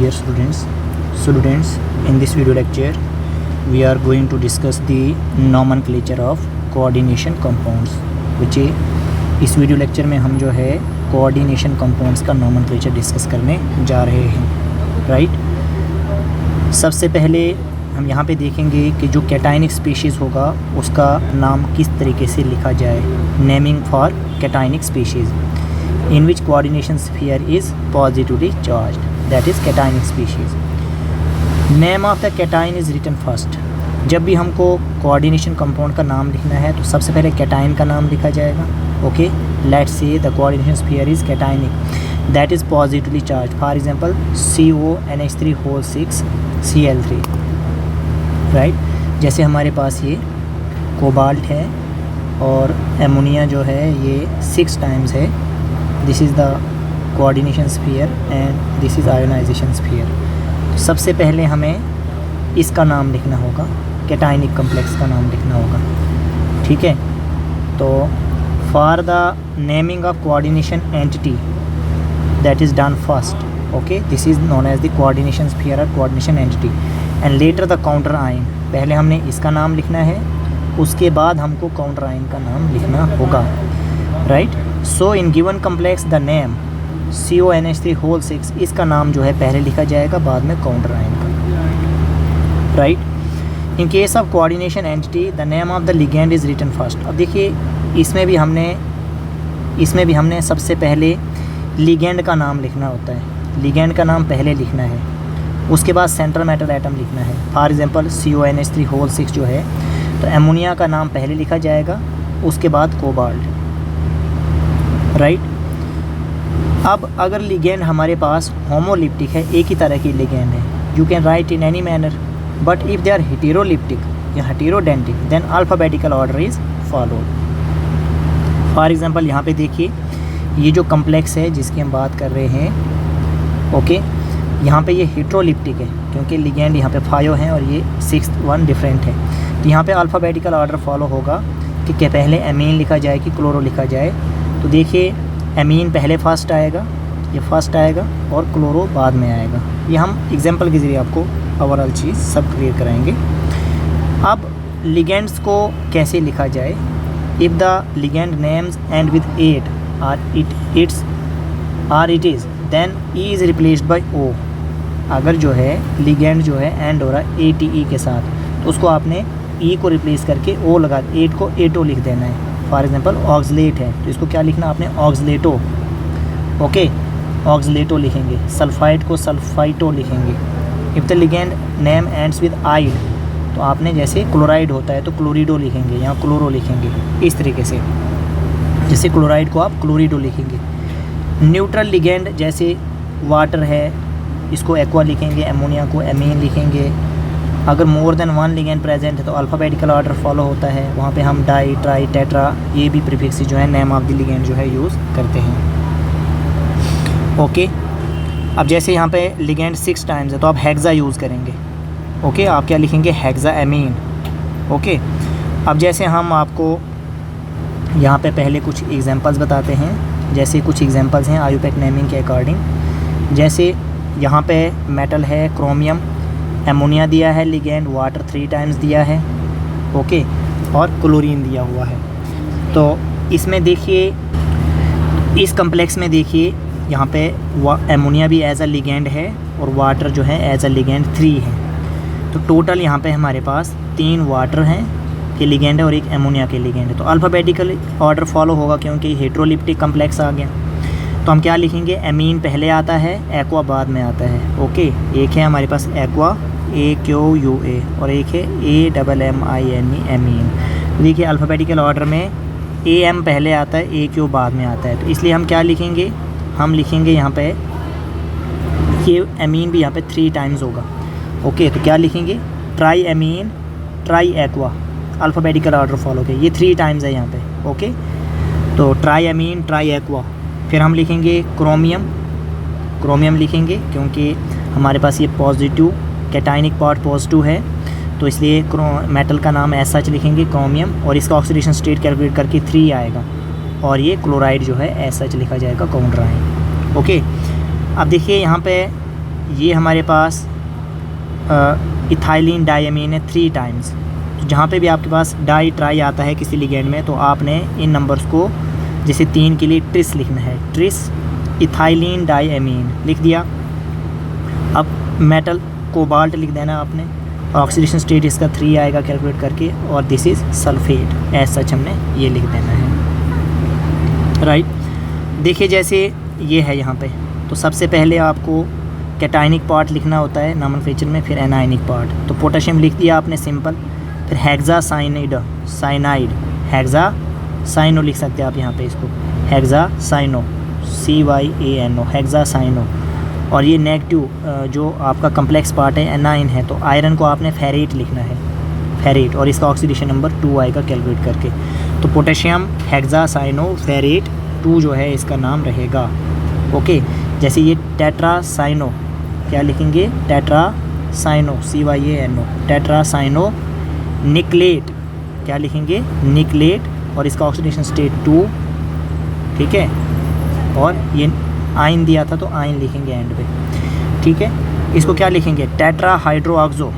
dear students, in this video lecture we are going to discuss the nomenclature of coordination compounds, which इस video lecture में हम जो है coordination compounds का nomenclature discuss करने जा रहे हैं, राइट। सबसे पहले हम यहाँ पे देखेंगे कि जो कैटायनिक स्पीशीज़ होगा उसका नाम किस तरीके से लिखा जाए। Naming for cationic species in which coordination sphere is positively charged, that is cationic species. Name of the cation is written first. जब भी हमको कोऑर्डिनेशन कंपाउंड का नाम लिखना है तो सबसे पहले कैटायन का नाम लिखा जाएगा। Okay, let's say the coordination sphere is cationic, that is positively charge. For example CONH3 Cl3, right. जैसे हमारे पास ये कोबाल्ट है और एमोनिया जो है ये 6 टाइम्स है। This is the coordination sphere and this is ionization sphere. तो सबसे पहले हमें इसका नाम लिखना होगा, कैटायनिक कम्प्लेक्स का नाम लिखना होगा, ठीक है। तो for the naming of coordination entity that is done first, okay, this is known as the coordination sphere और coordination entity and later the counter ion. पहले हमने इसका नाम लिखना है, उसके बाद हमको काउंटर आयन का नाम लिखना होगा, right. So in given complex the name CONH3 इसका नाम जो है पहले लिखा जाएगा, बाद में काउंटर आयन का, right. In case of coordination entity the name of the ligand is written first. अब देखिए इसमें भी हमने सबसे पहले लिगेंड का नाम लिखना होता है। लिगेंड का नाम पहले लिखना है, उसके बाद सेंट्रल मेटल एटम लिखना है। फॉर एग्जांपल CONH3 जो है तो एमोनिया का नाम पहले लिखा जाएगा, उसके बाद कोबाल्ट, राइट। अब अगर लिगेंड हमारे पास होमोलिप्टिक है, एक ही तरह की लिगेंड है, you can write in any manner, but if they are heteroleptic या heterodentate then alphabetical order is followed. For example यहाँ पे देखिए ये जो कम्प्लेक्स है जिसकी हम बात कर रहे हैं, ओके, यहाँ पे ये हेटेरोलिप्टिक है क्योंकि लिगेंड यहाँ पे 5 हैं और ये 6th वन डिफरेंट है। तो यहाँ पे अल्फ़ाबेटिकल ऑर्डर फॉलो होगा कि पहले एमीन लिखा जाए कि क्लोरो लिखा जाए। तो देखिए एमीन पहले फर्स्ट आएगा, ये फर्स्ट आएगा और क्लोरो बाद में आएगा। ये हम एग्जांपल के ज़रिए आपको ओवरऑल चीज़ सब क्लियर कराएंगे। अब लिगेंड्स को कैसे लिखा जाए। If the ligand names end with 8 it is then E is replaced by O। अगर जो है लिगेंड जो है एंड हो रहा है ATE के साथ तो उसको आपने E को रिप्लेस करके O लगा, 8 को ATO लिख देना है। फॉर एग्जांपल ऑक्सलेट है तो इसको क्या लिखना आपने, ऑक्सलेटो, ओके, ऑक्सलेटो लिखेंगे। सल्फाइड को सल्फाइटो लिखेंगे। If the ligand name ends with ide तो आपने जैसे क्लोराइड होता है तो क्लोरिडो लिखेंगे, यहाँ क्लोरो लिखेंगे, इस तरीके से। जैसे क्लोराइड को आप क्लोरिडो लिखेंगे। न्यूट्रल लिगेंड जैसे वाटर है इसको एक्वा लिखेंगे, एमोनिया को एमीन लिखेंगे। अगर मोर देन 1 लिगेंड प्रेजेंट है तो अल्फ़ाबेटिकल ऑर्डर फॉलो होता है, वहाँ पे हम डाई, ट्राई, टेट्रा ये भी प्रीफिक्स जो है नेम ऑफ द लिगेंड जो है यूज़ करते हैं, ओके। अब जैसे यहाँ पे लिगेंड 6 टाइम्स है तो आप हेक्सा यूज़ करेंगे, ओके। आप क्या लिखेंगे, हेक्सा एमीन, ओके। अब जैसे हम आपको यहाँ पे पहले कुछ एग्जांपल्स बताते हैं। जैसे कुछ एग्जांपल्स हैं आयुपेक नेमिंग के अकॉर्डिंग। जैसे यहाँ पे मेटल है क्रोमियम, एमोनिया दिया है लिगेंड, वाटर 3 टाइम्स दिया है, ओके, और क्लोरीन दिया हुआ है। तो इसमें देखिए इस कम्प्लेक्स में देखिए यहाँ पे एमोनिया भी एज अ लिगेंड है और वाटर जो है एज अ लिगेंड 3 है। तो टोटल यहाँ पे हमारे पास 3 वाटर हैं के लिगेंड है और एक एमोनिया के लिगेंड है। तो अल्फ़ाबेटिकल ऑर्डर फॉलो होगा क्योंकि हेटेरोलिप्टिक कम्प्लेक्स आ गया। तो हम क्या लिखेंगे, एमीन पहले आता है, एक्वा बाद में आता है, ओके। एक है हमारे पास एक्वा AQUA और एक है AMMINE एमीन। देखिए अल्फ़ाबेटिकल ऑर्डर में AM पहले आता है, AQ बाद में आता है। तो इसलिए हम क्या लिखेंगे, हम लिखेंगे यहाँ पे ये एमीन भी यहाँ पे 3 टाइम्स होगा, ओके। तो क्या लिखेंगे, try amine, try aqua, alphabetical order follow के, ये 3 टाइम्स है यहाँ पे, ओके। तो ट्राई एमीन, ट्राई एक्वा। फिर हम लिखेंगे क्रोमियम लिखेंगे क्योंकि हमारे पास ये पॉजिटिव कैटायनिक पार्ट पॉजिटिव है तो इसलिए मेटल का नाम एज सच लिखेंगे क्रोमियम, और इसका ऑक्सीडेशन स्टेट कैलकुलेट करके 3 आएगा, और ये क्लोराइड जो है एज सच लिखा जाएगा काउंटर आयन, ओके। अब देखिए यहाँ पे ये हमारे पास इथाइलिन डायमीन है 3 टाइम्स। तो जहाँ पे भी आपके पास डाई ट्राई आता है किसी लिगेंड में, तो आपने इन नंबर्स को जैसे 3 के लिए ट्रिस लिखना है, ट्रिस इथाइलिन डायमीन लिख दिया। अब मेटल कोबाल्ट लिख देना आपने, ऑक्सीडेशन स्टेट इसका 3 आएगा कैलकुलेट करके, और this is sulphate, as such हमने ये लिख देना है, राइट। देखिए जैसे ये है यहाँ पे, तो सबसे पहले आपको कैटाइनिक पार्ट लिखना होता है नॉमेनक्लेचर में, फिर एनाइनिक पार्ट। तो पोटेशियम लिख दिया आपने सिंपल, फिर हेक्सा साइनाइड, हेक्सा साइनो लिख सकते हैं आप यहाँ पे इसको, hexacyano, CYANO, hexacyano. और ये नेगेटिव जो आपका कम्प्लेक्स पार्ट है एनाइन है, तो आयरन को आपने फेरेट लिखना है, फेरेट, और इसका ऑक्सीडेशन नंबर 2 आएगा कैलकुलेट करके। तो पोटेशियम हेक्सा साइनो फेरेट 2 जो है इसका नाम रहेगा, ओके। जैसे ये टेट्रासाइनो, क्या लिखेंगे, टेट्रासाइनो, CYANO, टेट्रासाइनो निकलेट, क्या लिखेंगे, निकलेट, और इसका ऑक्सीडेशन स्टेट 2, ठीक है। और ये आयन दिया था तो आयन लिखेंगे एंड पे, ठीक है। इसको क्या लिखेंगे, टेट्राहाइड्रोऑक्सो,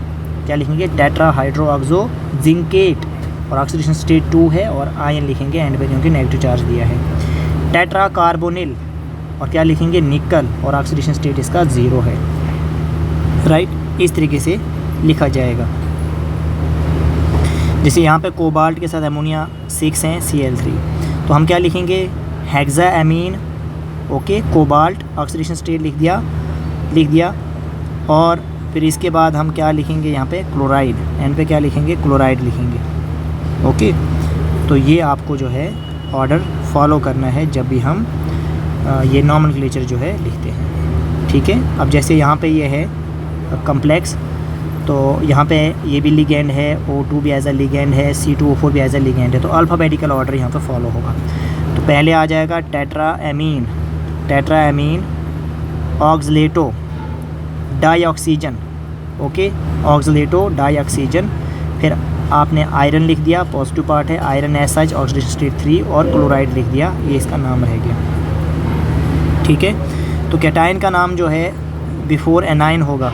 क्या लिखेंगे, टेट्राहाइड्रोऑक्सो जिंकेट, और ऑक्सीडेशन स्टेट 2 है, और आयन लिखेंगे एंड पे क्योंकि नेगेटिव चार्ज दिया है। टेट्राकार्बोनिल, और क्या लिखेंगे, निकल, और ऑक्सीडेशन स्टेट इसका 0 है, राइट। इस तरीके से लिखा जाएगा। जैसे यहाँ पे कोबाल्ट के साथ अमोनिया 6 हैं, Cl3, तो हम क्या लिखेंगे, hexa amine, okay, cobalt, oxidation state लिख दिया। और फिर इसके बाद हम क्या लिखेंगे यहाँ पे, क्लोराइड, एंड पे क्या लिखेंगे, क्लोराइड लिखेंगे, ओके। तो ये आपको जो है ऑर्डर फॉलो करना है जब भी हम ये नॉमेनक्लेचर जो है लिखते हैं, ठीक है। अब जैसे यहाँ पे ये है कम्प्लेक्स, तो यहाँ पे ये भी लिगेंड है, O2 भी एज अ लिगेंड है, C2O4 भी एज अ लिगेंड है, तो अल्फ़ाबेटिकल ऑर्डर यहाँ पे फॉलो होगा। तो पहले आ जाएगा टेट्राएमीन ऑक्सलेटो डाइऑक्सीजन, ओके, ऑक्सलेटो डाइऑक्सीजन। फिर आपने आयरन लिख दिया, पॉजिटिव पार्ट है, आयरन SH, ऑक्सीडेशन स्टेट 3, और क्लोराइड लिख दिया, ये इसका नाम रह गया, ठीक है। तो कैटायन का नाम जो है बिफोर एनाइन होगा,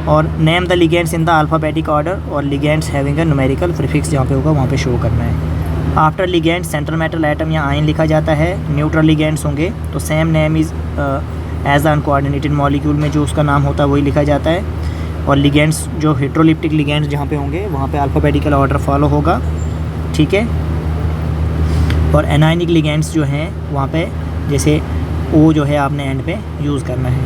और name the ligands in the alphabetic order, और ligands having a numerical prefix जहाँ पे होगा वहाँ पे शो करना है। After ligands central metal atom या आयन लिखा जाता है। न्यूट्रल लिगेंड्स होंगे तो same name is as uncoordinated molecule में जो उसका नाम होता है वही लिखा जाता है। और लिगेंड्स जो हेट्रोलिप्टिक लिगेंड्स जहाँ पे होंगे वहाँ पे अल्फ़ाबेटिकल ऑर्डर फॉलो होगा, ठीक है। और एनायनिक लिगेंड्स जो हैं वहाँ पे जैसे O जो है आपने एंड पे यूज़ करना है,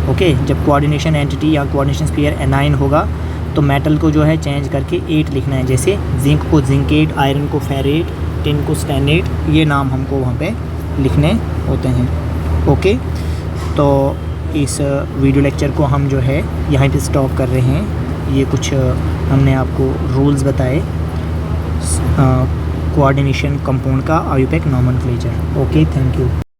ओके। जब कोऑर्डिनेशन एंटिटी या कोऑर्डिनेशन स्फीयर एनाइन होगा तो मेटल को जो है चेंज करके 8 लिखना है, जैसे जिंक को जिंकेट, आयरन को फेरेट, टिन को स्टेनेट, ये नाम हमको वहाँ पे लिखने होते हैं, ओके। तो इस वीडियो लेक्चर को हम जो है यहाँ पे स्टॉप कर रहे हैं। ये कुछ हमने आपको रूल्स बताए कोऑर्डिनेशन कंपाउंड का IUPAC nomenclature, okay, thank you.